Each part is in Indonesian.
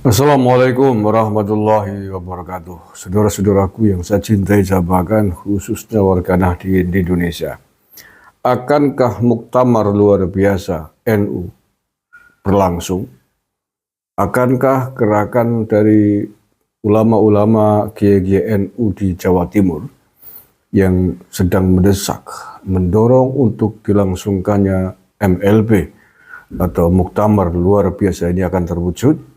Assalamualaikum warahmatullahi wabarakatuh. Saudara-saudaraku yang saya cintai jabahkan, khususnya warga Nahdien di Indonesia. Akankah muktamar luar biasa NU berlangsung? Akankah gerakan dari ulama-ulama kiai NU di Jawa Timur yang sedang mendesak, mendorong untuk dilangsungkannya MLB atau muktamar luar biasa ini akan terwujud?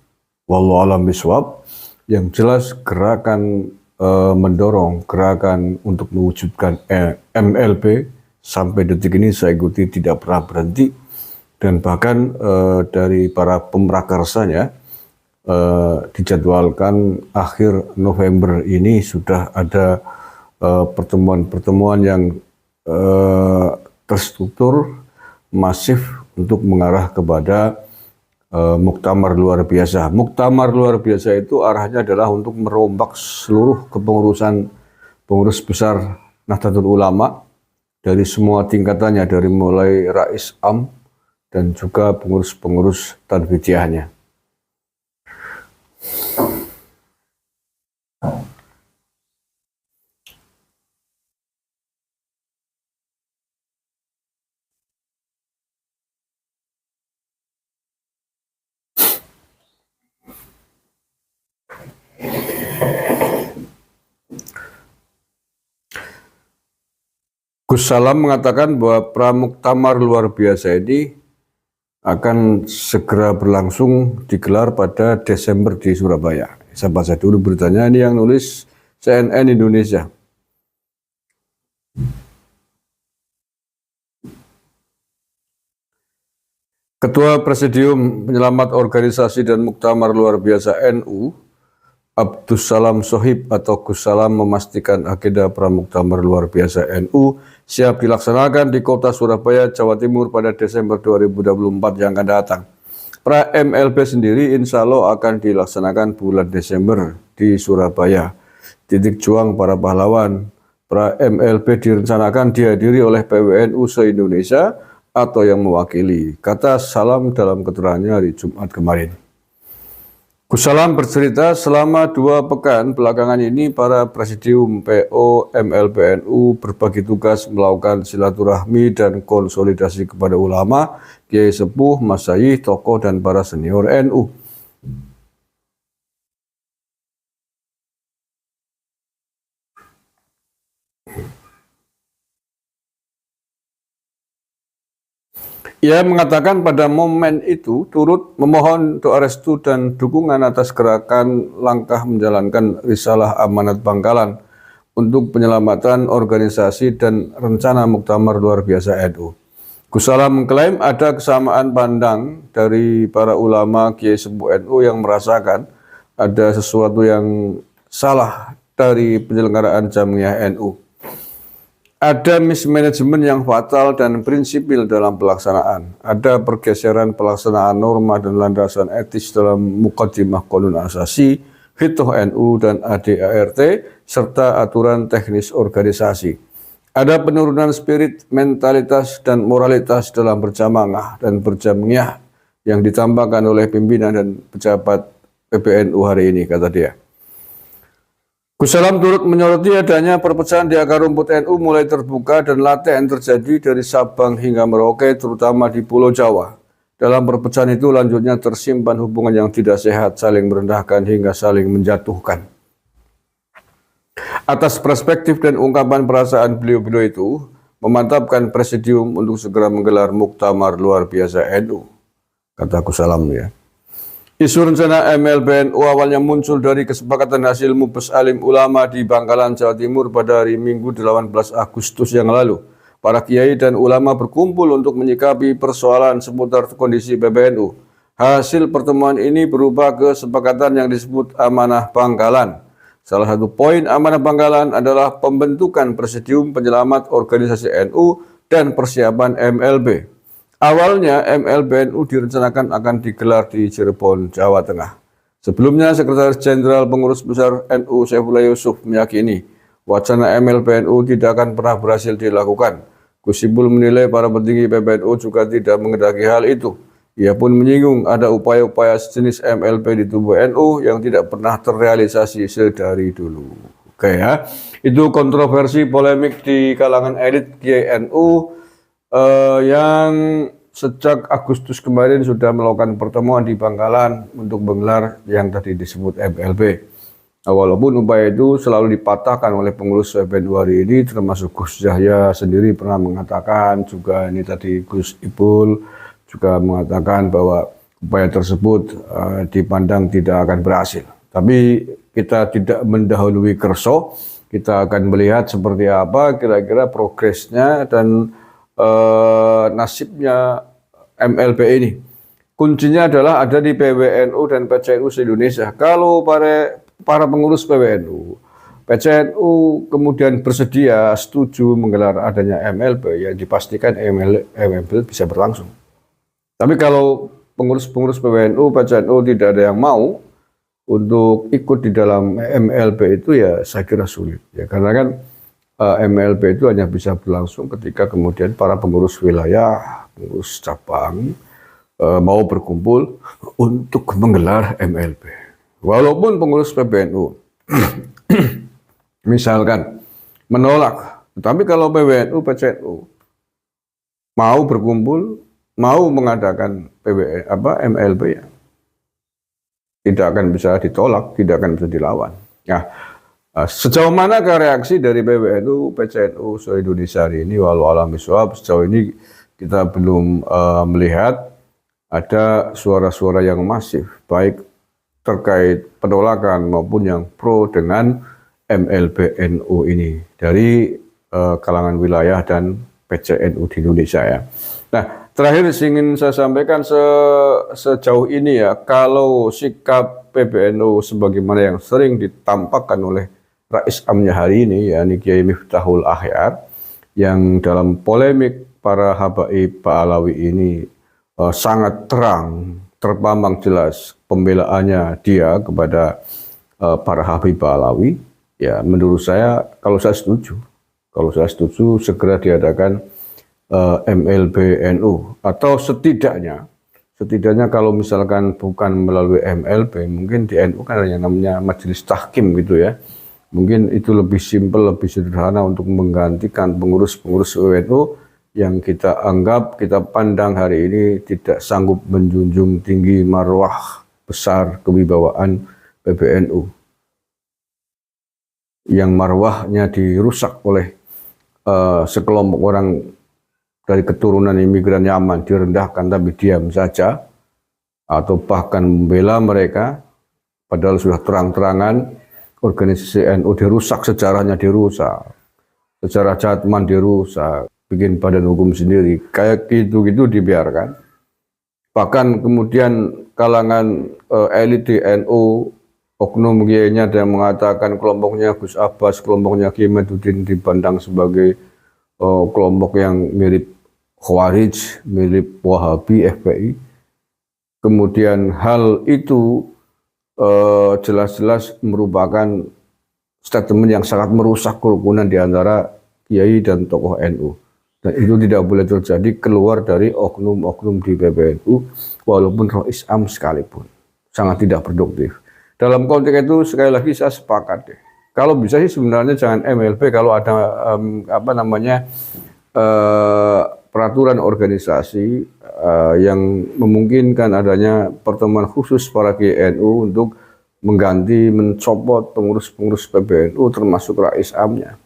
Wallahu a'lam bishawab. Yang jelas gerakan mendorong gerakan untuk mewujudkan MLB sampai detik ini saya ikuti tidak pernah berhenti, dan bahkan dari para pemrakarsanya dijadwalkan akhir November ini sudah ada pertemuan-pertemuan yang terstruktur masif untuk mengarah kepada muktamar luar biasa. Muktamar luar biasa itu arahnya adalah untuk merombak seluruh kepengurusan pengurus besar Nahdlatul Ulama dari semua tingkatannya, dari mulai Rais Am dan juga pengurus-pengurus Tanfidiyahnya. Gus Salam mengatakan bahwa pramuktamar luar biasa ini akan segera berlangsung, digelar pada Desember di Surabaya. Saya baca dulu beritanya, ini yang nulis CNN Indonesia. Ketua Presidium Penyelamat Organisasi dan Muktamar Luar Biasa NU, Abdus Salam Sohib atau Gus Salam memastikan agenda pramuktamar luar biasa NU siap dilaksanakan di kota Surabaya, Jawa Timur pada Desember 2024 yang akan datang. Pra MLB sendiri insya Allah akan dilaksanakan bulan Desember di Surabaya. Titik juang para pahlawan. Pra MLB direncanakan dihadiri oleh PWNU se-Indonesia atau yang mewakili, kata Salam dalam keterangannya hari Jumat kemarin. Gus Salam bercerita, selama 2 pekan belakangan ini para presidium PO MLBNU berbagi tugas melakukan silaturahmi dan konsolidasi kepada ulama, kiai sepuh, masyayikh, tokoh, dan para senior NU. Ia mengatakan pada momen itu turut memohon doa restu dan dukungan atas gerakan langkah menjalankan risalah amanat Bangkalan untuk penyelamatan organisasi dan rencana muktamar luar biasa NU. Gus Salam mengklaim ada kesamaan pandang dari para ulama kiai sepuh NU yang merasakan ada sesuatu yang salah dari penyelenggaraan Jamiah NU. Ada mismanagement yang fatal dan prinsipil dalam pelaksanaan. Ada pergeseran pelaksanaan norma dan landasan etis dalam Muqaddimah Qanun Asasi, Fiqh NU dan ADART, serta aturan teknis organisasi. Ada penurunan spirit, mentalitas, dan moralitas dalam berjamaah dan berjamiah yang ditambahkan oleh pimpinan dan pejabat PBNU hari ini, kata dia. Gus Salam turut menyoroti adanya perpecahan di akar rumput NU mulai terbuka dan laten terjadi dari Sabang hingga Merauke, terutama di Pulau Jawa. Dalam perpecahan itu lanjutnya tersimpan hubungan yang tidak sehat, saling merendahkan hingga saling menjatuhkan. Atas perspektif dan ungkapan perasaan beliau-beliau itu, memantapkan presidium untuk segera menggelar muktamar luar biasa NU, kata Gus Salam ya. Isu rencana MLBNU awalnya muncul dari kesepakatan hasil Mubes Alim Ulama di Bangkalan, Jawa Timur pada hari Minggu 18 Agustus yang lalu. Para kiai dan ulama berkumpul untuk menyikapi persoalan seputar kondisi PBNU. Hasil pertemuan ini berupa kesepakatan yang disebut Amanah Bangkalan. Salah satu poin Amanah Bangkalan adalah pembentukan Presidium Penyelamat Organisasi NU dan persiapan MLB. Awalnya MLBNU direncanakan akan digelar di Cirebon, Jawa Tengah. Sebelumnya Sekretaris Jenderal Pengurus Besar NU Saifullah Yusuf meyakini wacana MLBNU tidak akan pernah berhasil dilakukan. Gus Ipul menilai para petinggi PBNU juga tidak menghendaki hal itu. Ia pun menyinggung ada upaya-upaya sejenis MLP di tubuh NU yang tidak pernah terrealisasi sedari dulu. Oke ya, itu kontroversi polemik di kalangan elit Kiai NU yang sejak Agustus kemarin sudah melakukan pertemuan di Bangkalan untuk menggelar yang tadi disebut MLP. Walaupun upaya itu selalu dipatahkan oleh pengurus PBNU hari ini, termasuk Gus Yahya sendiri pernah mengatakan, juga ini tadi Gus Ipul juga mengatakan bahwa upaya tersebut dipandang tidak akan berhasil. Tapi kita tidak mendahului kerso, kita akan melihat seperti apa kira-kira progresnya dan nasibnya MLP ini. Kuncinya adalah ada di PBNU dan PCNU se-Indonesia. Kalau para pengurus PBNU, PCNU kemudian bersedia setuju menggelar adanya MLP, ya dipastikan MLP bisa berlangsung. Tapi kalau pengurus-pengurus PBNU, PCNU tidak ada yang mau untuk ikut di dalam MLP itu, ya saya kira sulit. Ya, karena kan MLP itu hanya bisa berlangsung ketika kemudian para pengurus wilayah, pengurus cabang mau berkumpul untuk menggelar MLP. Walaupun pengurus PBNU misalkan menolak, tetapi kalau PBNU, PCNU mau berkumpul, mau mengadakan MLP, ya tidak akan bisa ditolak, tidak akan bisa dilawan. Nah, sejauh mana reaksi dari PBNU, PCNU se-Indonesia hari ini, walau alam bisawab, sejauh ini kita belum melihat ada suara-suara yang masif, baik terkait penolakan maupun yang pro dengan MLP-NU ini dari kalangan wilayah dan PCNU di Indonesia ya. Nah, terakhir ingin saya sampaikan sejauh ini ya, kalau sikap PBNU sebagaimana yang sering ditampakkan oleh Rais Amnya hari ini, yakni Kiai Miftahul Ahyar, yang dalam polemik para habaib Pak Alawi ini sangat terang, terpampang jelas pembelaannya dia kepada para habib Pak Alawi, ya menurut saya, kalau saya setuju segera diadakan MLP-NU, atau setidaknya kalau misalkan bukan melalui MLP, mungkin di NU kan ada yang namanya majelis tahkim gitu ya. Mungkin itu lebih simpel, lebih sederhana untuk menggantikan pengurus-pengurus NU yang kita anggap, kita pandang hari ini tidak sanggup menjunjung tinggi marwah besar kewibawaan PBNU, yang marwahnya dirusak oleh sekelompok orang dari keturunan imigran Yaman, direndahkan tapi diam saja, atau bahkan membela mereka, padahal sudah terang-terangan organisasi NU dirusak, sejarahnya dirusak, sejarah Jatman dirusak, bikin badan hukum sendiri, kayak gitu-gitu dibiarkan. Bahkan kemudian kalangan elit di NU, oknum kiainya ada yang mengatakan kelompoknya Gus Abbas, kelompoknya Kiai Maduddin dipandang sebagai kelompok yang mirip Khawarij, mirip Wahabi, FPI. Kemudian hal itu jelas-jelas merupakan statement yang sangat merusak kerukunan di antara kiai dan tokoh NU. Dan itu tidak boleh terjadi keluar dari oknum-oknum di PBNU, walaupun Rais Am sekalipun. Sangat tidak produktif. Dalam konteks itu sekali lagi saya sepakat deh. Kalau bisa sih sebenarnya jangan MLP, kalau ada peraturan organisasi yang memungkinkan adanya pertemuan khusus para kiai NU untuk mengganti, mencopot pengurus-pengurus PBNU termasuk Rais Amnya.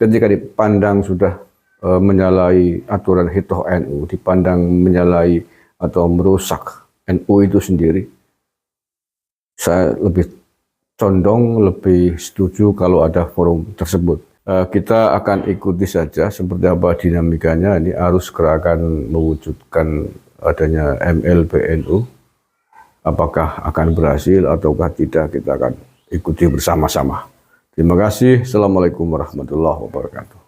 Ketika dipandang sudah menyalahi aturan hitoh NU, dipandang menyalahi atau merusak NU itu sendiri, saya lebih condong, lebih setuju kalau ada forum tersebut. Kita akan ikuti saja seperti apa dinamikanya. Ini arus gerakan mewujudkan adanya MLP-NU, apakah akan berhasil ataukah tidak, kita akan ikuti bersama-sama. Terima kasih. Assalamualaikum warahmatullahi wabarakatuh.